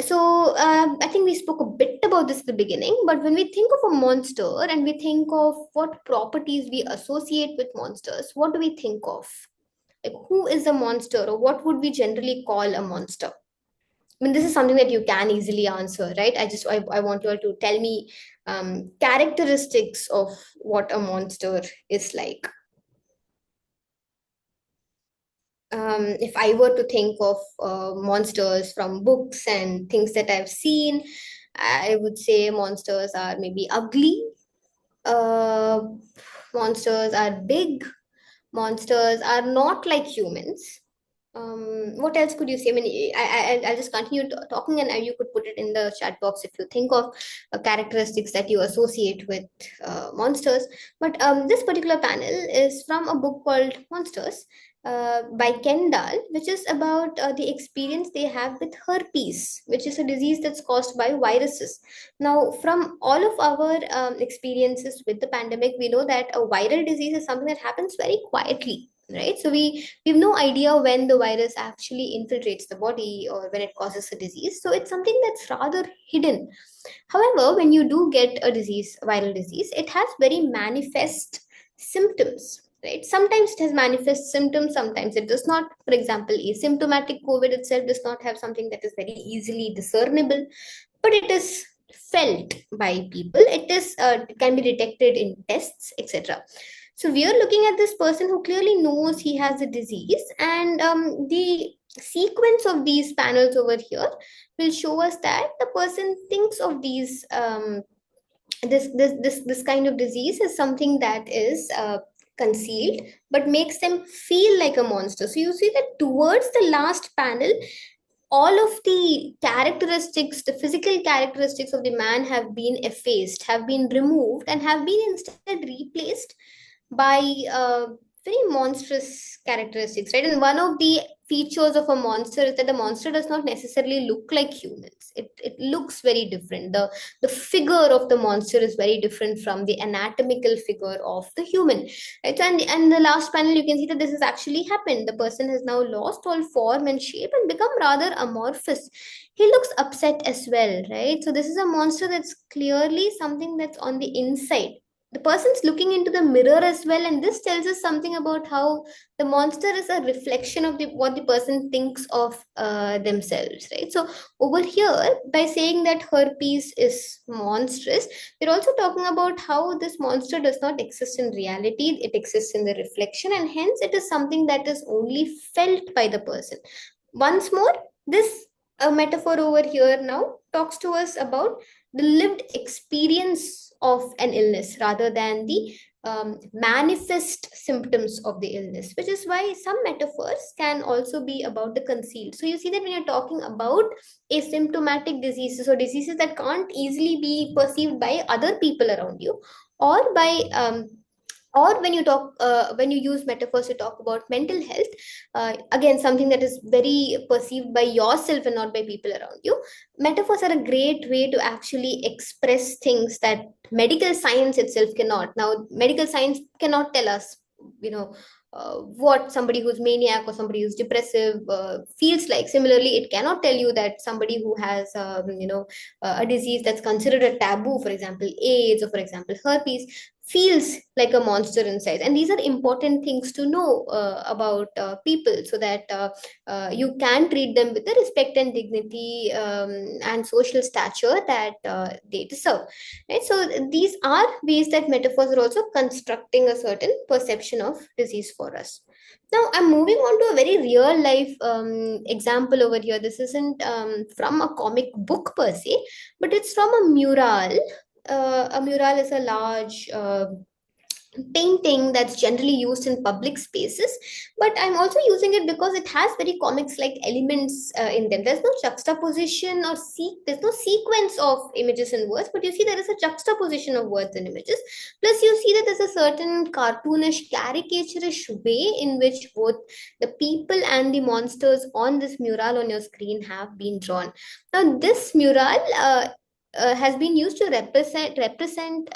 So, I think we spoke a bit about this at the beginning, but when we think of a monster and we think of what properties we associate with monsters, what do we think of? Like, who is a monster, or what would we generally call a monster? I mean, this is something that you can easily answer, right? I want you all to tell me characteristics of what a monster is like. If I were to think of monsters from books and things that I've seen, I would say monsters are maybe ugly, uh, monsters are big, monsters are not like humans. What else could you say? I mean, I'll just continue talking, and you could put it in the chat box if you think of characteristics that you associate with monsters. But this particular panel is from a book called Monsters by Ken Dahl, which is about the experience they have with herpes, which is a disease that's caused by viruses. Now, from all of our experiences with the pandemic, we know that a viral disease is something that happens very quietly, right? So we have no idea when the virus actually infiltrates the body or when it causes a disease. So it's something that's rather hidden. However, when you do get a disease, viral disease, it has very manifest symptoms. Right? Sometimes it has manifest symptoms, sometimes it does not. For example, asymptomatic COVID itself does not have something that is very easily discernible, but it is felt by people. It is can be detected in tests, etc. So we are looking at this person who clearly knows he has a disease, and the sequence of these panels over here will show us that the person thinks of these this kind of disease as something that is concealed, but makes them feel like a monster. So you see that towards the last panel, all of the characteristics, the physical characteristics of the man have been effaced, have been removed, and have been instead replaced by very monstrous characteristics, right? And one of the features of a monster is that the monster does not necessarily look like humans. It looks very different. The figure of the monster is very different from the anatomical figure of the human, right? And the last panel, you can see that this has actually happened. The person has now lost all form and shape and become rather amorphous. He looks upset as well, right? So this is a monster that's clearly something that's on the inside. The person's looking into the mirror as well, and this tells us something about how the monster is a reflection of the what the person thinks of themselves, right? So over here, by saying that herpes is monstrous, we're also talking about how this monster does not exist in reality. It exists in the reflection, and hence it is something that is only felt by the person. Once more, this metaphor over here now talks to us about the lived experience of an illness rather than the manifest symptoms of the illness, which is why some metaphors can also be about the concealed. So you see that when you're talking about asymptomatic diseases or diseases that can't easily be perceived by other people around you, or by or when you talk when you use metaphors to talk about mental health, again something that is very perceived by yourself and not by people around you, metaphors are a great way to actually express things that medical science itself cannot. Now medical science cannot tell us, you know, what somebody who's maniac or somebody who's depressive feels like. Similarly, it cannot tell you that somebody who has a disease that's considered a taboo, for example AIDS or for example herpes, feels like a monster inside. And these are important things to know about people, so that you can treat them with the respect and dignity and social stature that they deserve, right? So these are ways that metaphors are also constructing a certain perception of disease for us. Now I'm moving on to a very real life example over here. This isn't from a comic book per se, but it's from a mural. A mural is a large painting that's generally used in public spaces, but I'm also using it because it has very comics like elements in them. There's no juxtaposition or there's no sequence of images and words, but you see there is a juxtaposition of words and images. Plus you see that there's a certain cartoonish caricaturish way in which both the people and the monsters on this mural on your screen have been drawn. Now this mural has been used to represent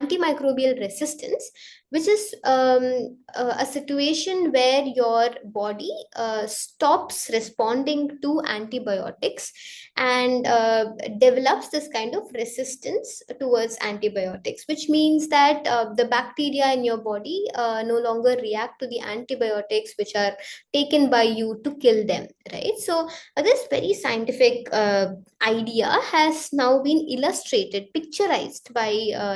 antimicrobial resistance, which is a situation where your body stops responding to antibiotics and develops this kind of resistance towards antibiotics, which means that the bacteria in your body no longer react to the antibiotics which are taken by you to kill them, right? So this very scientific idea has now been illustrated, picturized by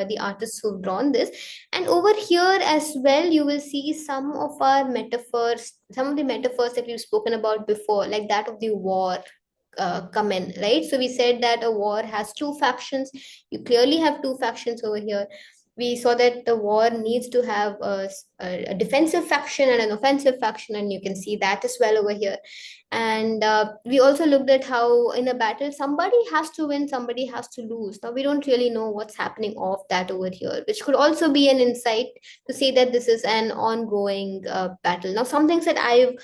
the artists who've drawn this. And over here as well, you will see some of our metaphors, some of the metaphors that we've spoken about before, like that of the war. Come in, right? So we said that a war has two factions. You clearly have two factions over here. we saw that the war needs to have a defensive faction and an offensive faction, and you can see that as well over here. And we also looked at how in a battle somebody has to win, somebody has to lose. Now we don't really know what's happening off that over here, which could also be an insight to say that this is an ongoing battle. Now some things that I've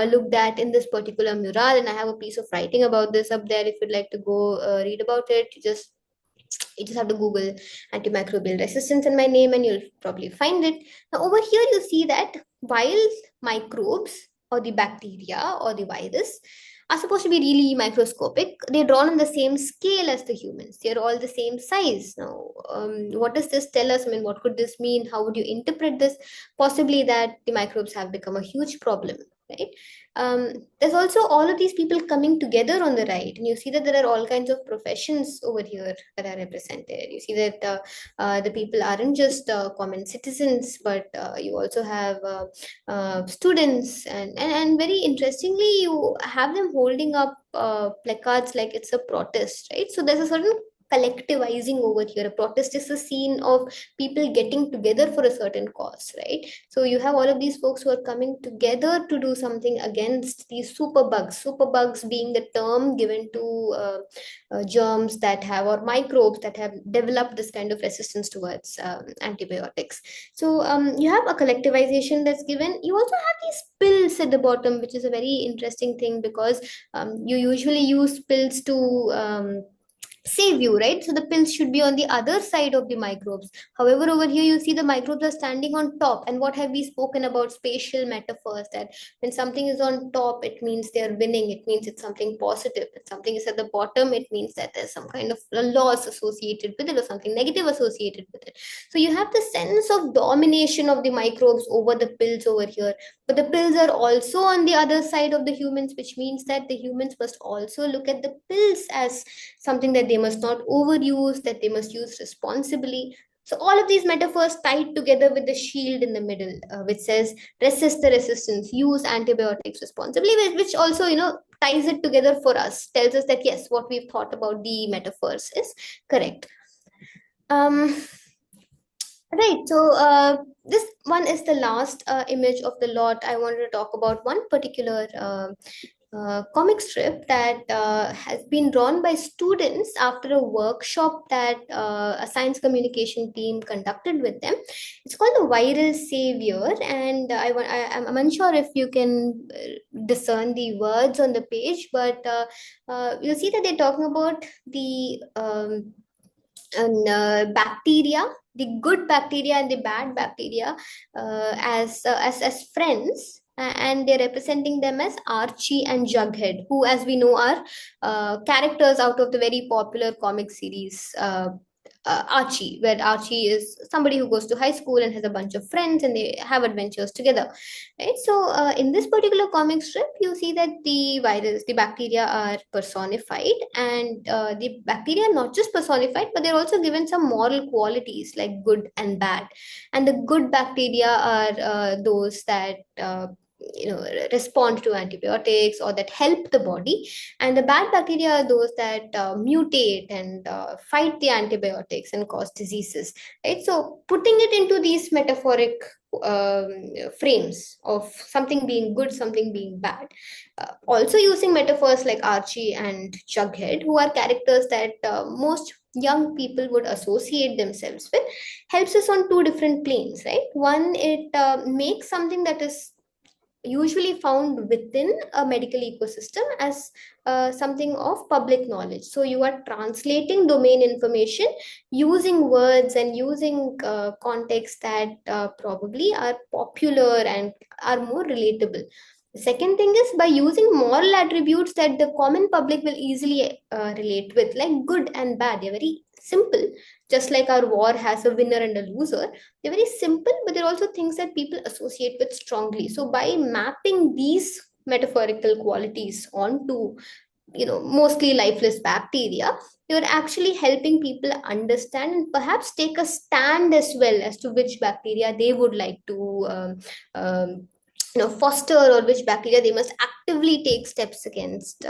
looked at in this particular mural, and I have a piece of writing about this up there if you'd like to go read about it. You just have to Google antimicrobial resistance in my name and you'll probably find it. Now, over here, you see that while microbes or the bacteria or the virus are supposed to be really microscopic, they're drawn on the same scale as the humans. They're all the same size. Now, what does this tell us? I mean, what could this mean? How would you interpret this? Possibly that the microbes have become a huge problem, right? There's also all of these people coming together on the right, and you see that there are all kinds of professions over here that are represented. You see that the people aren't just common citizens, but you also have students, and very interestingly, you have them holding up placards like it's a protest, right? So there's a certain collectivizing over here. A protest is a scene of people getting together for a certain cause, right? So you have all of these folks who are coming together to do something against these superbugs being the term given to germs that have, or microbes that have developed this kind of resistance towards antibiotics. So you have a collectivization that's given. You also have these pills at the bottom, which is a very interesting thing, because you usually use pills to save you, right? So the pills should be on the other side of the microbes. However, over here you see the microbes are standing on top. And what have we spoken about spatial metaphors, that when something is on top, it means they're winning, it means it's something positive. If something is at the bottom, it means that there's some kind of a loss associated with it or something negative associated with it. So you have the sense of domination of the microbes over the pills over here. But the pills are also on the other side of the humans, which means that the humans must also look at the pills as something that they must not overuse, that they must use responsibly. So all of these metaphors tied together with the shield in the middle, which says resist the resistance, use antibiotics responsibly, which also, ties it together for us, tells us that yes, what we've thought about the metaphors is correct. Right. So this one is the last image of the lot. I wanted to talk about one particular comic strip that has been drawn by students after a workshop that a science communication team conducted with them. It's called The Viral Savior, and I'm unsure if you can discern the words on the page, but you'll see that they're talking about the bacteria, the good bacteria and the bad bacteria, as friends, and they're representing them as Archie and Jughead, who, as we know, are characters out of the very popular comic series Archie, where Archie is somebody who goes to high school and has a bunch of friends and they have adventures together, right? So in this particular comic strip, you see that the bacteria are personified, and the bacteria are not just personified, but they're also given some moral qualities like good and bad. And the good bacteria are those that respond to antibiotics or that help the body, and the bad bacteria are those that mutate and fight the antibiotics and cause diseases, right? So putting it into these metaphoric um, frames of something being good, something being bad, also using metaphors like Archie and Jughead, who are characters that most young people would associate themselves with, helps us on two different planes, right? One, it makes something that is usually found within a medical ecosystem as something of public knowledge. So you are translating domain information using words and using contexts that probably are popular and are more relatable. The second thing is by using moral attributes that the common public will easily relate with, like good and bad. They're very simple, just like our war has a winner and a loser. They're very simple, but they're also things that people associate with strongly. So by mapping these metaphorical qualities onto, mostly lifeless bacteria, you're actually helping people understand and perhaps take a stand as well as to which bacteria they would like to foster, or which bacteria they must actively take steps against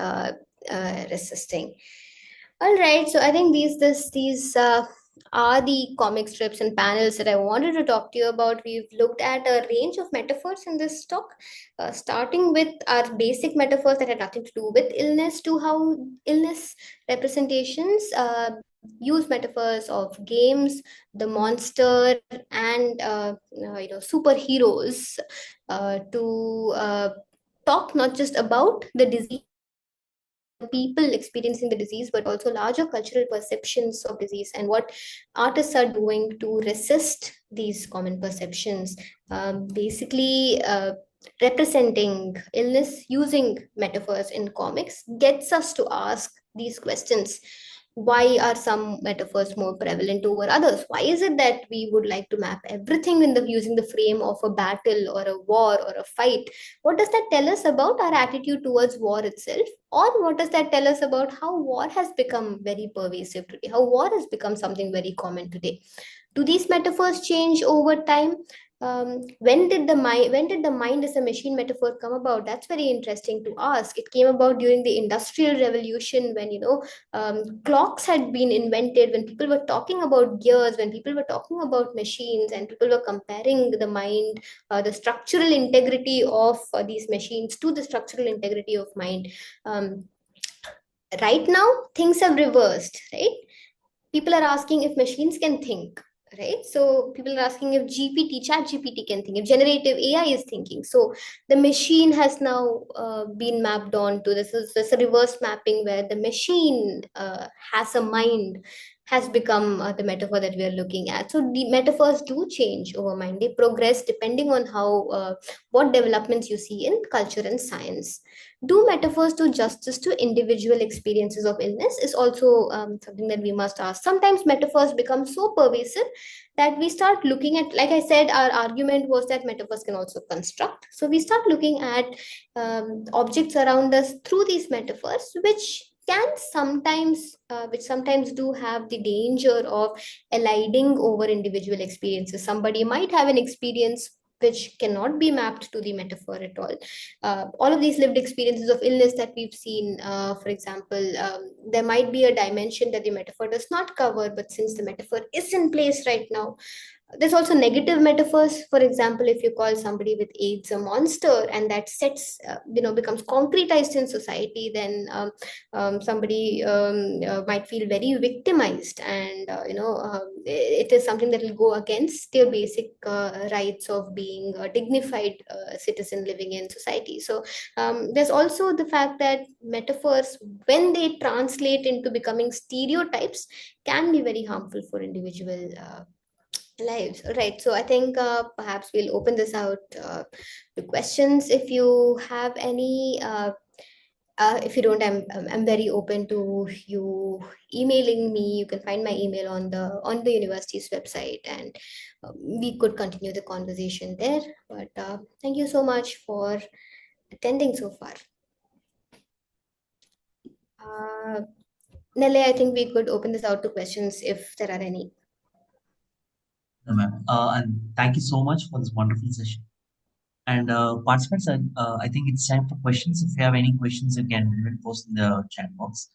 resisting. All right, so I think these are the comic strips and panels that I wanted to talk to you about. We've looked at a range of metaphors in this talk, starting with our basic metaphors that had nothing to do with illness, to how illness representations use metaphors of games, the monster, and superheroes to talk not just about the disease and the people experiencing the disease, but also larger cultural perceptions of disease and what artists are doing to resist these common perceptions. Basically, representing illness using metaphors in comics gets us to ask these questions. Why are some metaphors more prevalent over others? Why is it that we would like to map everything in the using the frame of a battle or a war or a fight? What does that tell us about our attitude towards war itself? Or what does that tell us about how war has become very pervasive today? How war has become something very common today? Do these metaphors change over time? When did the mind as a machine metaphor come about? That's very interesting to ask. It came about during the Industrial Revolution, when clocks had been invented, when people were talking about gears, when people were talking about machines, and people were comparing the mind, the structural integrity of these machines to the structural integrity of mind. Um, right now, things have reversed, right? People are asking if machines can think, right? So people are asking if chat gpt can think, if generative AI is thinking. So the machine has now been mapped on to this a reverse mapping, where the machine has a mind, has become the metaphor that we are looking at. So the metaphors do change over mind. They progress depending on how what developments you see in culture and science. Do metaphors do justice to individual experiences of illness is also something that we must ask. Sometimes metaphors become so pervasive that we start looking at, like I said, our argument was that metaphors can also construct. So we start looking at objects around us through these metaphors, which sometimes do have the danger of eliding over individual experiences. Somebody might have an experience which cannot be mapped to the metaphor at all. All of these lived experiences of illness that we've seen, for example, there might be a dimension that the metaphor does not cover, but since the metaphor is in place right now, there's also negative metaphors. For example, if you call somebody with AIDS a monster, and that becomes concretized in society, then somebody might feel very victimized, and it is something that will go against their basic rights of being a dignified citizen living in society. So there's also the fact that metaphors, when they translate into becoming stereotypes, can be very harmful for individual lives. Right. So I think perhaps we'll open this out to questions. If you have any, if you don't, I'm very open to you emailing me. You can find my email on the university's website, and we could continue the conversation there. But thank you so much for attending so far. Uh, Nele, I think we could open this out to questions if there are any. No, ma'am. And thank you so much for this wonderful session. And participants, I think it's time for questions. If you have any questions, you can even post in the chat box.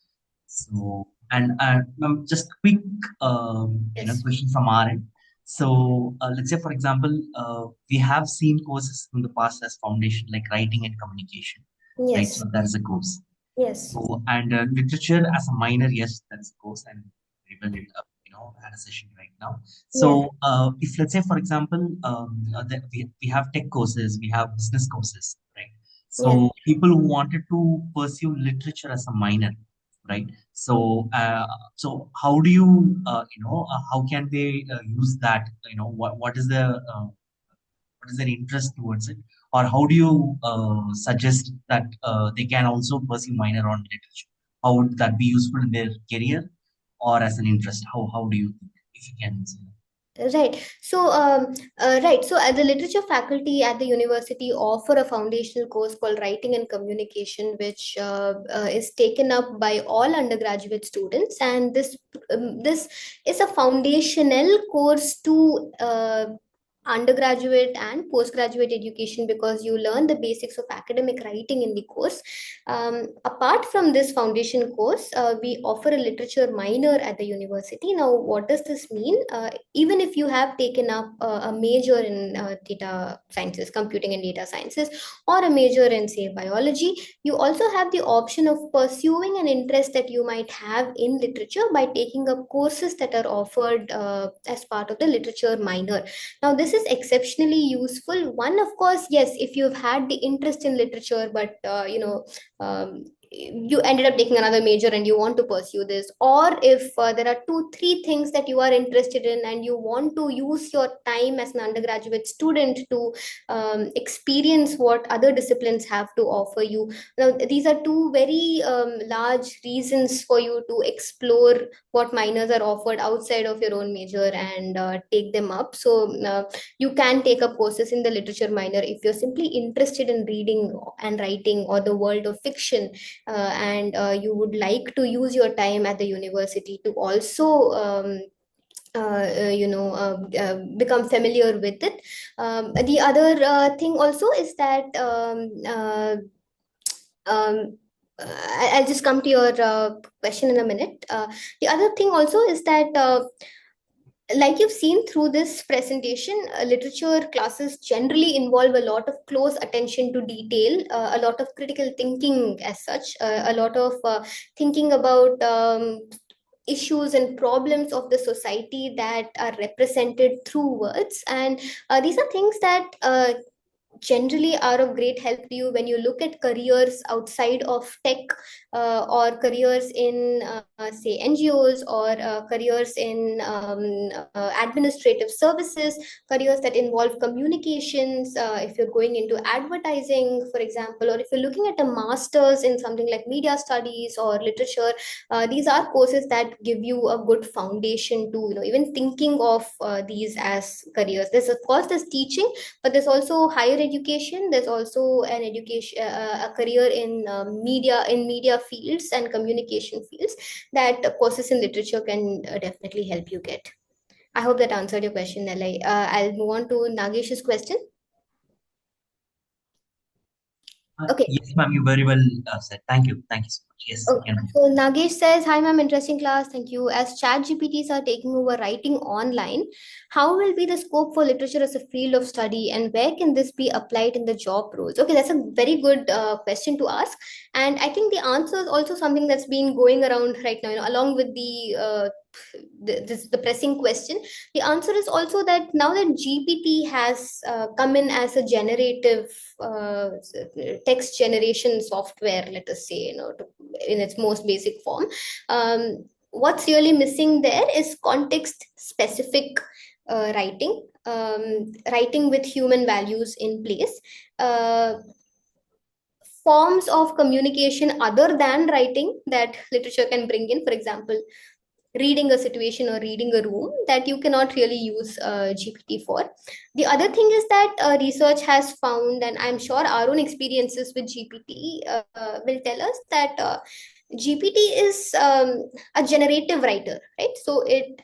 So, and ma'am, just quick, Yes. question from our end. So, let's say, for example, we have seen courses in the past as foundation, like writing and communication, right? Yes. So that is a course. Yes. So, and literature as a minor, yes, that's a course, and we will, had a session right now. Yes. So, if let's say, for example, we have tech courses, we have business courses, right? Yes. So, people who wanted to pursue literature as a minor, right? So, how do you, how can they use that? What is their interest towards it, or how do you suggest that they can also pursue minor on literature? How would that be useful in their career or as an interest? How do you think, if you can say that? Right. So, the literature faculty at the university offer a foundational course called Writing and Communication, which is taken up by all undergraduate students. And this is a foundational course to undergraduate and postgraduate education, because you learn the basics of academic writing in the course. Apart from this foundation course, we offer a literature minor at the university. Now, what does this mean? Even if you have taken up a major in data sciences, computing and data sciences, or a major in, say, biology, you also have the option of pursuing an interest that you might have in literature by taking up courses that are offered as part of the literature minor. Now, this is exceptionally useful. One, of course, yes, if you've had the interest in literature, but you ended up taking another major and you want to pursue this, or if there are two, three things that you are interested in and you want to use your time as an undergraduate student to experience what other disciplines have to offer you. Now, these are two very large reasons for you to explore what minors are offered outside of your own major and take them up. So you can take up courses in the literature minor if you're simply interested in reading and writing or the world of fiction, and you would like to use your time at the university to also become familiar with it. The other thing also is that um, I'll just come to your question in a minute. The other thing also is that like you've seen through this presentation, literature classes generally involve a lot of close attention to detail, a lot of critical thinking as such, a lot of thinking about issues and problems of the society that are represented through words. And these are things that generally are of great help to you when you look at careers outside of tech, or careers in say NGOs, or careers in administrative services, careers that involve communications, if you're going into advertising, for example, or if you're looking at a master's in something like media studies or literature. These are courses that give you a good foundation to, even thinking of these as careers. There's, of course, there's teaching, but there's also higher education. There's also an education, a career in media fields and communication fields that courses in literature can definitely help you get. I hope that answered your question, Nalai. I'll move on to Nagesh's question. Okay. Yes, ma'am, you very well said. Thank you so much. Yes, you Okay. can. So Nagesh says, "Hi ma'am, interesting class. Thank you. As chat GPTs are taking over writing online, how will be the scope for literature as a field of study, and where can this be applied in the job roles?" Okay, that's a very good question to ask, and I think the answer is also something that's been going around right now. Along with the pressing question, the answer is also that now that GPT has come in as a generative text generation software, let us say, in its most basic form. What's really missing there is context specific writing, writing with human values in place, forms of communication other than writing that literature can bring in. For example, reading a situation or reading a room that you cannot really use GPT for. The other thing is that research has found, and I'm sure our own experiences with GPT will tell us that GPT is a generative writer, right? So it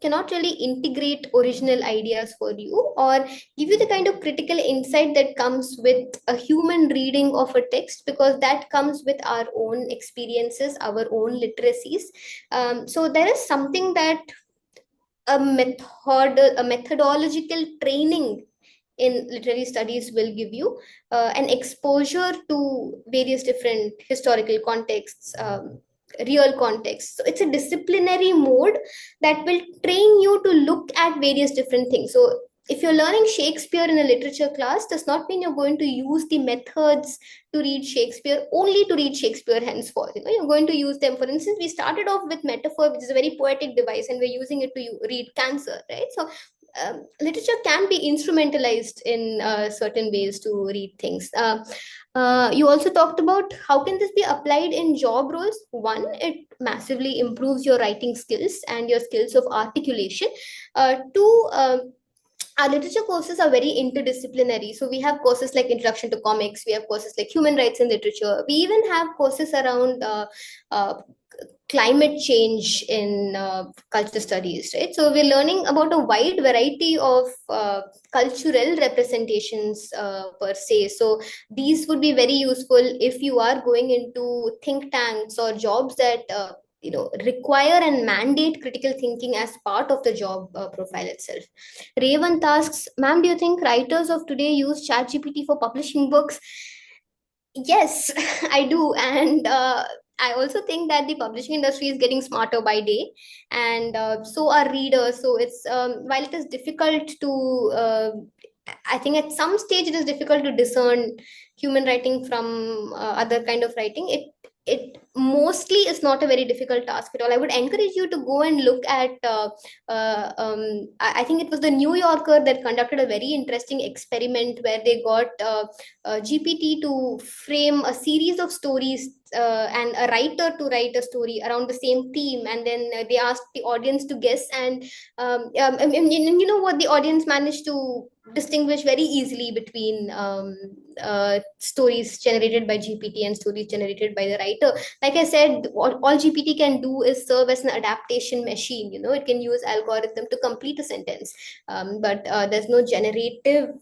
cannot really integrate original ideas for you or give you the kind of critical insight that comes with a human reading of a text, because that comes with our own experiences, our own literacies. So there is something that a methodological training in literary studies will give you, an exposure to various different historical contexts, real contexts. So it's a disciplinary mode that will train you to look at various different things. So if you're learning Shakespeare in a literature class, does not mean you're going to use the methods to read Shakespeare only to read Shakespeare henceforth. You're going to use them. For instance, we started off with metaphor, which is a very poetic device, and we're using it to read cancer, right? So literature can be instrumentalized in certain ways to read things. You also talked about how can this be applied in job roles. One, it massively improves your writing skills and your skills of articulation. Two, our literature courses are very interdisciplinary. So we have courses like Introduction to Comics, we have courses like Human Rights in Literature, we even have courses around uh, climate change in culture studies, right? So we're learning about a wide variety of cultural representations per se. So these would be very useful if you are going into think tanks or jobs that require and mandate critical thinking as part of the job profile itself. Revant asks, ma'am, do you think writers of today use ChatGPT for publishing books? Yes, I do. And I also think that the publishing industry is getting smarter by day, and so are readers. So it's while it is difficult to, I think at some stage it is difficult to discern human writing from other kind of writing. It mostly is not a very difficult task at all. I would encourage you to go and look at. I think it was the New Yorker that conducted a very interesting experiment where they got GPT to frame a series of stories and a writer to write a story around the same theme, and then they asked the audience to guess, and you know what, the audience managed to distinguish very easily between stories generated by GPT and stories generated by the writer. Like I said, all GPT can do is serve as an adaptation machine. It can use algorithm to complete a sentence, but there's no generative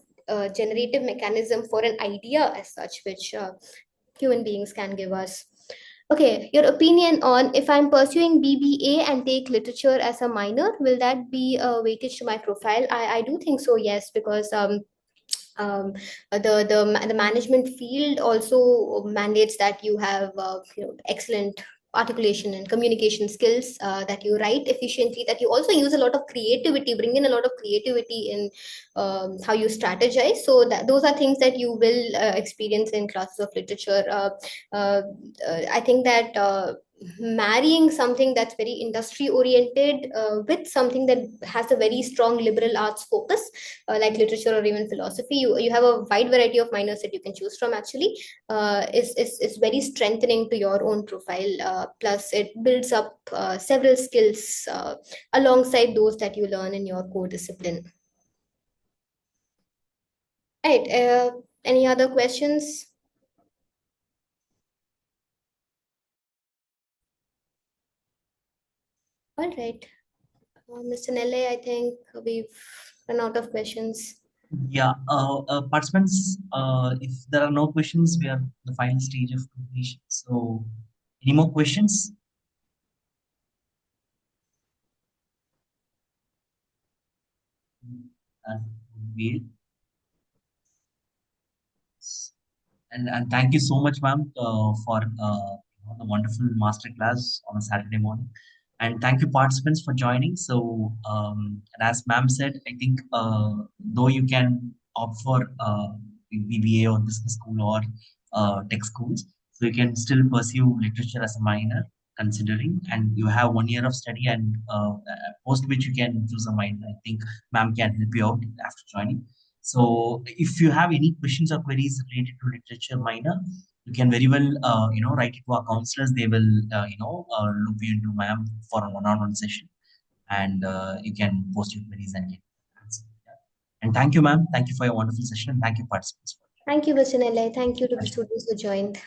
mechanism for an idea as such, which human beings can give us. Okay, your opinion on, if I'm pursuing BBA and take literature as a minor, will that be a weightage to my profile? I do think so, yes, because um, the management field also mandates that you have excellent articulation and communication skills, that you write efficiently, that you also use a lot of creativity, bring in a lot of creativity in how you strategize. So that those are things that you will experience in classes of literature. Uh, I think that marrying something that's very industry oriented with something that has a very strong liberal arts focus, like literature or even philosophy, you have a wide variety of minors that you can choose from actually, is very strengthening to your own profile. Plus it builds up several skills alongside those that you learn in your core discipline. Right, any other questions? All right, Mr. Nelle, I think we've run out of questions. Yeah, participants, if there are no questions, we are in the final stage of completion. So, any more questions? And we and thank you so much, ma'am, for the wonderful masterclass on a Saturday morning. And thank you, participants, for joining. So, and as ma'am said, I think though you can opt for BBA or business school or tech schools, so you can still pursue literature as a minor, considering, and you have 1 year of study, and post which you can choose a minor. I think ma'am can help you out after joining. So if you have any questions or queries related to literature minor, you can very well, write it to our counselors. They will, loop you into ma'am for a one-on-one session, and you can post your queries and get answers. Yeah. And thank you, ma'am. Thank you for your wonderful session, and thank you, participants. Thank you, Mr. Nelle. Thank you to the students who joined.